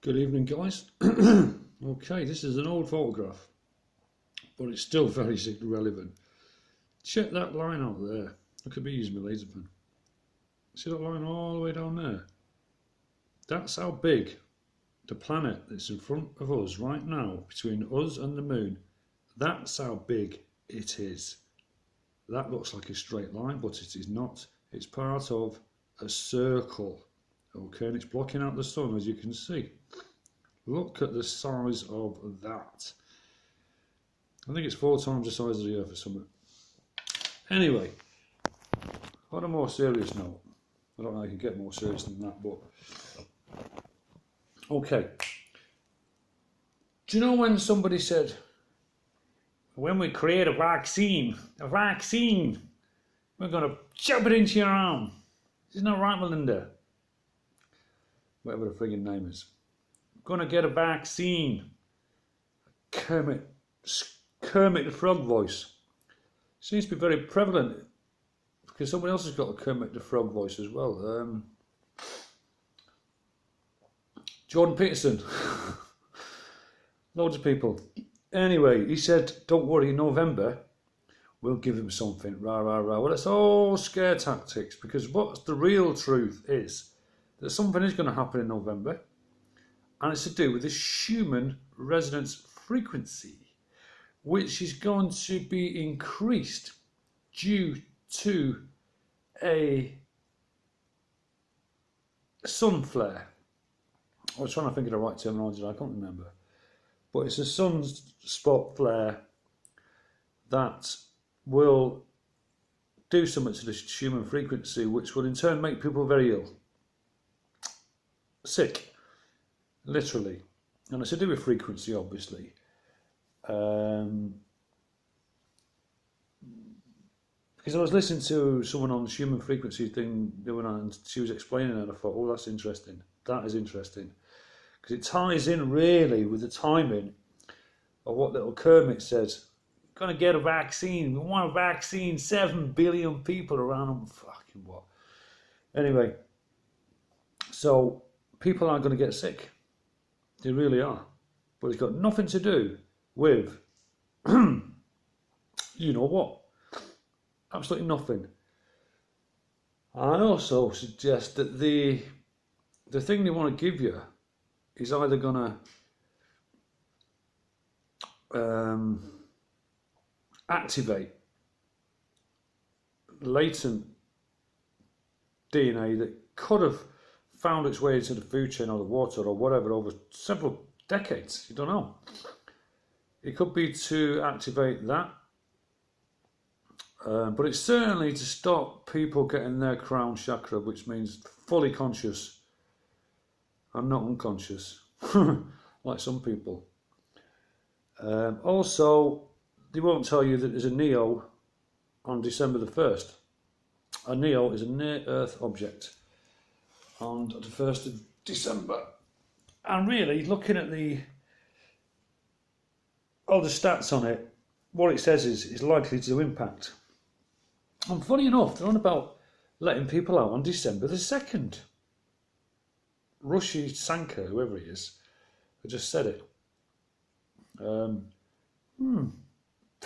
Good evening, guys. Okay, this is an old photograph, but it's still very relevant. Check that line out there. Look at me using my laser pen. See that line all the way down there? That's how big the planet that's in front of us right now, between us and the moon, that's how big it is. That looks like a straight line, but it is not. It's part of a circle. Okay, and it's blocking out the sun, as you can see. Look at the size of that. I think it's 4 times the size of the Earth or something. Anyway, on a more serious note, I don't know if you can get more serious than that, but okay. Do you know when somebody said, when we create a vaccine, we're going to shove it into your arm? Isn't that right, Melinda? Whatever the friggin' name is. Going to get a vaccine. Kermit the Frog voice. Seems to be very prevalent because someone else has got a Kermit the Frog voice as well. Jordan Peterson. Loads of people. Anyway, he said, don't worry, in November, we'll give him something. Rah, rah, rah. Well, it's all scare tactics, because what's the real truth is that something is going to happen in November, and it's to do with the Schumann resonance frequency, which is going to be increased due to a sun flare. I was trying to think of the right terminology, I can't remember. But it's a sunspot flare that will do something to the Schumann frequency, which will in turn make people very ill. Sick, literally. And it's to do with frequency, obviously. Because I was listening to someone on the Schumann frequency thing doing that, and she was explaining it, and I thought, oh, that's interesting. That is interesting. Because it ties in really with the timing of what little Kermit says. Going to get a vaccine. We want a vaccine. 7 billion people around them. Fucking what? Anyway, so people are going to get sick. They really are. But it's got nothing to do with you know what. Absolutely nothing. I also suggest that the thing they want to give you is either going to activate latent DNA that could have found its way into the food chain or the water or whatever over several decades. You don't know. It could be to activate that, but it's certainly to stop people getting their crown chakra, which means fully conscious and not unconscious, like some people. Also, they won't tell you that there's a NEO on December the 1st. A NEO is a near-Earth object on the 1st of December. And really, looking at all the stats on it, what it says is likely to impact. And funny enough, they're on about letting people out on December the 2nd. Rushi Sanka, whoever he is, I just said it.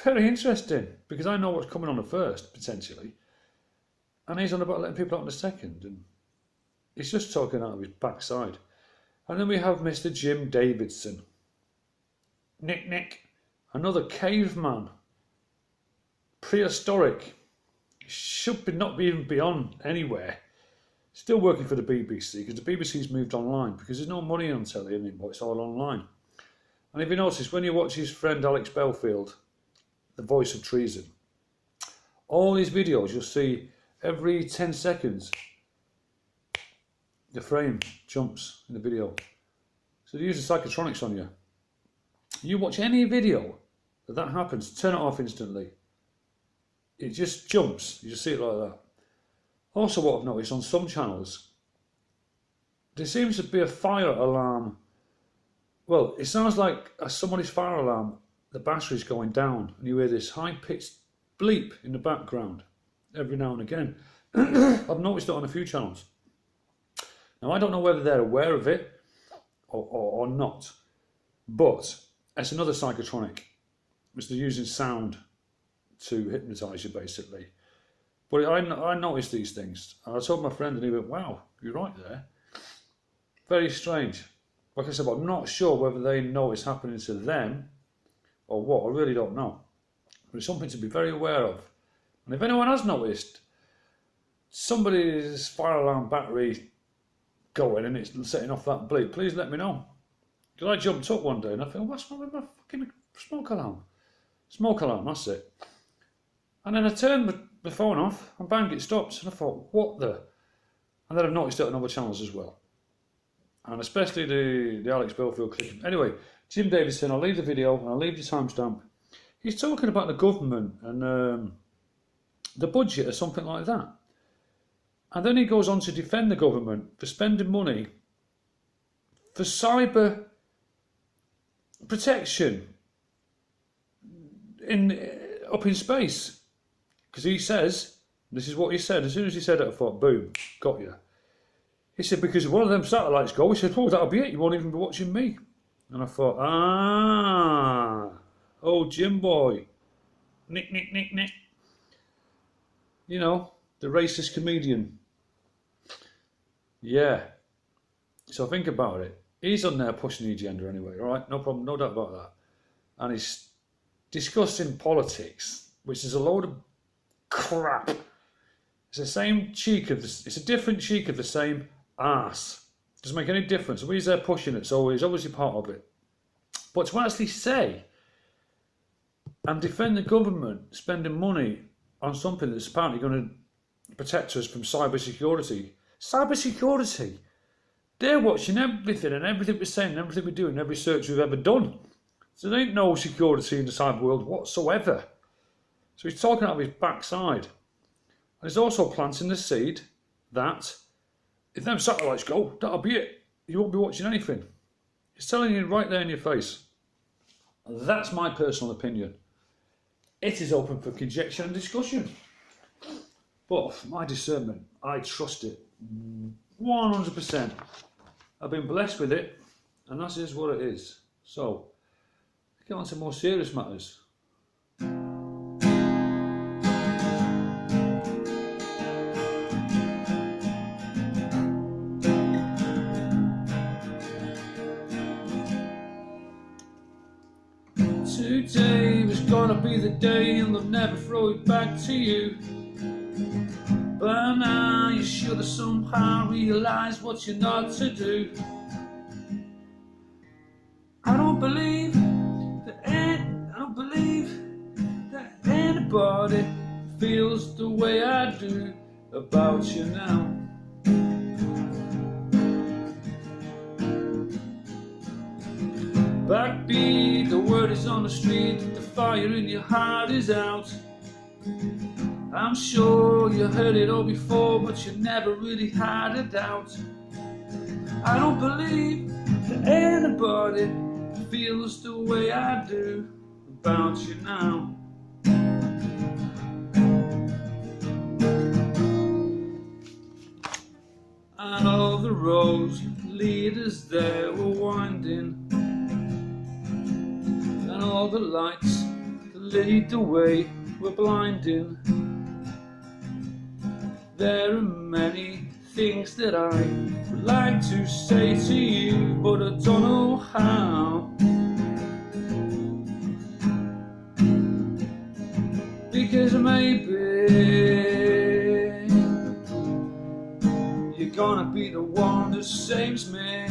Very interesting, because I know what's coming on the 1st, potentially. And he's on about letting people out on the 2nd. And he's just talking out of his backside. And then we have Mr. Jim Davidson. Nick. Another caveman. Prehistoric. Should be not be even beyond anywhere. Still working for the BBC, because the BBC's moved online, because there's no money on telly anymore, it's all online. And if you notice, when you watch his friend Alex Belfield, the voice of treason, all these videos you'll see every 10 seconds the frame jumps in the video. So they use the psychotronics on you. You watch any video that happens, turn it off instantly. It just jumps, you just see it like that. Also, what I've noticed on some channels, there seems to be a fire alarm. Well, it sounds like somebody's fire alarm, the battery's going down, and you hear this high-pitched bleep in the background every now and again. I've noticed it on a few channels. Now, I don't know whether they're aware of it or not. But it's another psychotronic, which they're using sound to hypnotise you, basically. But I noticed these things, and I told my friend, and he went, "Wow, you're right there." Very strange. Like I said, I'm not sure whether they know it's happening to them or what. I really don't know. But it's something to be very aware of. And if anyone has noticed somebody's fire alarm battery going and it's setting off that bleep, please let me know. Because I jumped up one day and I thought, what's wrong with my fucking smoke alarm? Smoke alarm, that's it. And then I turned the phone off and bang, it stopped. And I thought, what the? And then I've noticed it on other channels as well. And especially the Alex Belfield clip. Anyway, Jim Davidson, I'll leave the video and I'll leave the timestamp. He's talking about the government and the budget or something like that. And then he goes on to defend the government for spending money for cyber protection up in space. Because he says, this is what he said, as soon as he said it, I thought, boom, got you. He said, because if one of them satellites go, he said, well, that'll be it, you won't even be watching me. And I thought, oh, Jim boy, nick. You know, the racist comedian. Yeah. So think about it. He's on there pushing the agenda anyway, all right? No problem, no doubt about that. And he's discussing politics, which is a load of crap. It's the same cheek of it's a different cheek of the same arse. Doesn't make any difference. He's there pushing it, so he's obviously part of it. But to actually say and defend the government spending money on something that's apparently going to protect us from cybersecurity. Cybersecurity. They're watching everything and everything we're saying, and everything we do, and every search we've ever done. So there ain't no security in the cyber world whatsoever. So he's talking out of his backside. And he's also planting the seed that if them satellites go, that'll be it. You won't be watching anything. He's telling you right there in your face. That's my personal opinion. It is open for conjecture and discussion. But my discernment, I trust it 100%. I've been blessed with it, and that is what it is. So, get on to more serious matters. Today was gonna be the day and they'll never throw it back to you. But now you should have somehow realised what you're not to do. I don't believe that anybody feels the way I do about you now. Backbeat, the word is on the street, the fire in your heart is out. I'm sure you heard it all before, but you never really had a doubt. I don't believe that anybody feels the way I do about you now. And all the roads lead us there were winding, and all the lights that lead the way were blinding. There are many things that I would like to say to you, but I don't know how. Because maybe you're gonna be the one that saves me.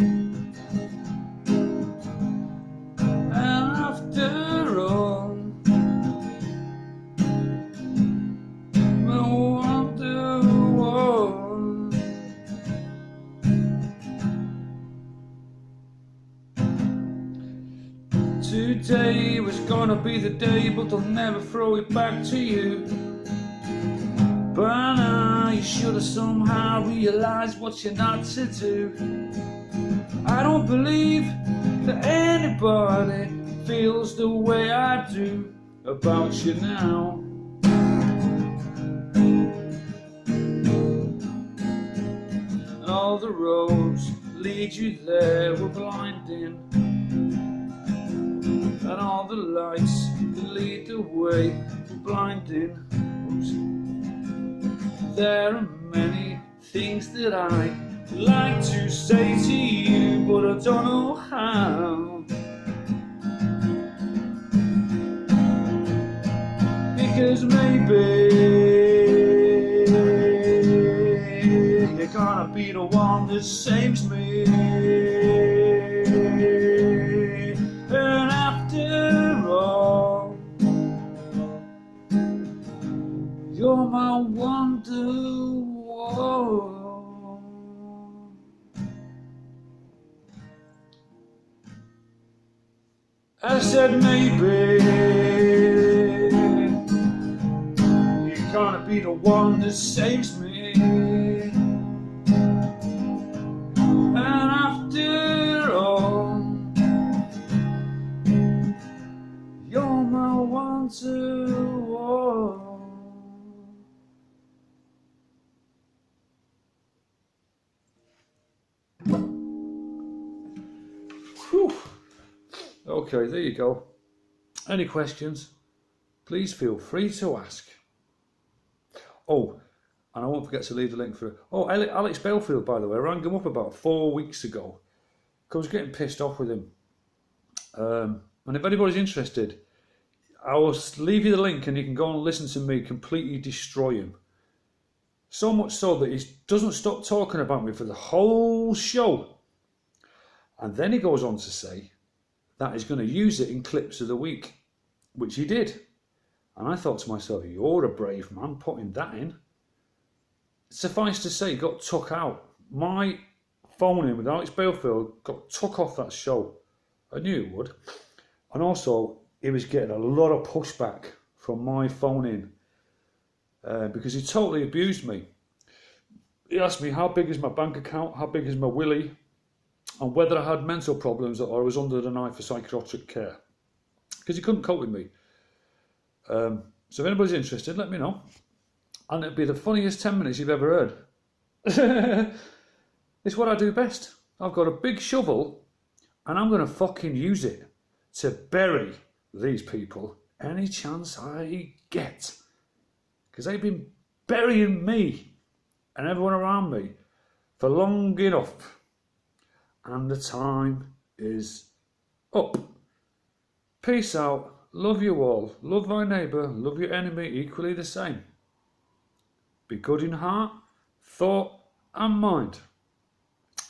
And after all, today was gonna be the day, but they'll never throw it back to you. But now you should have somehow realised what you're not to do. I don't believe that anybody feels the way I do about you now. And all the roads lead you there were blinding, and all the lights that lead the way were blinding. Oops. There are many things that I like to say to you, but I don't know how. Because maybe you're gonna be the one that saves me. And after all, you're my wonderwall. I said maybe you're gonna be the one that saves me. And after all, you're my wonderwall. Whew. Okay, there you go. Any questions? Please feel free to ask. Oh, and I won't forget to leave the link for... Oh, Alex Balefield, by the way, I rang him up about 4 weeks ago. I was getting pissed off with him. And if anybody's interested, I will leave you the link and you can go and listen to me completely destroy him. So much so that he doesn't stop talking about me for the whole show. And then he goes on to say that he's going to use it in clips of the week, which he did. And I thought to myself, you're a brave man putting that in. Suffice to say, he got took out. My phone in with Alex Balefield got took off that show. I knew it would. And also, he was getting a lot of pushback from my phone in because he totally abused me. He asked me how big is my bank account, how big is my willy, and whether I had mental problems or I was under the knife for psychiatric care. Because he couldn't cope with me. So if anybody's interested, let me know. And it'd be the funniest 10 minutes you've ever heard. It's what I do best. I've got a big shovel and I'm going to fucking use it to bury these people any chance I get. Because they've been burying me and everyone around me for long enough. And the time is up. Peace out. Love you all. Love thy neighbour. Love your enemy equally the same. Be good in heart, thought and mind.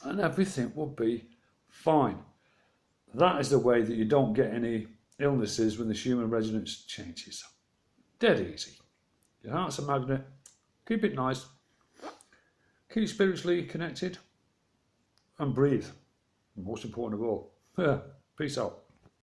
And everything will be fine. That is the way that you don't get any illnesses when the Schumann resonance changes. Dead easy. Your heart's a magnet. Keep it nice. Keep spiritually connected. And breathe. Most important of all. Peace out.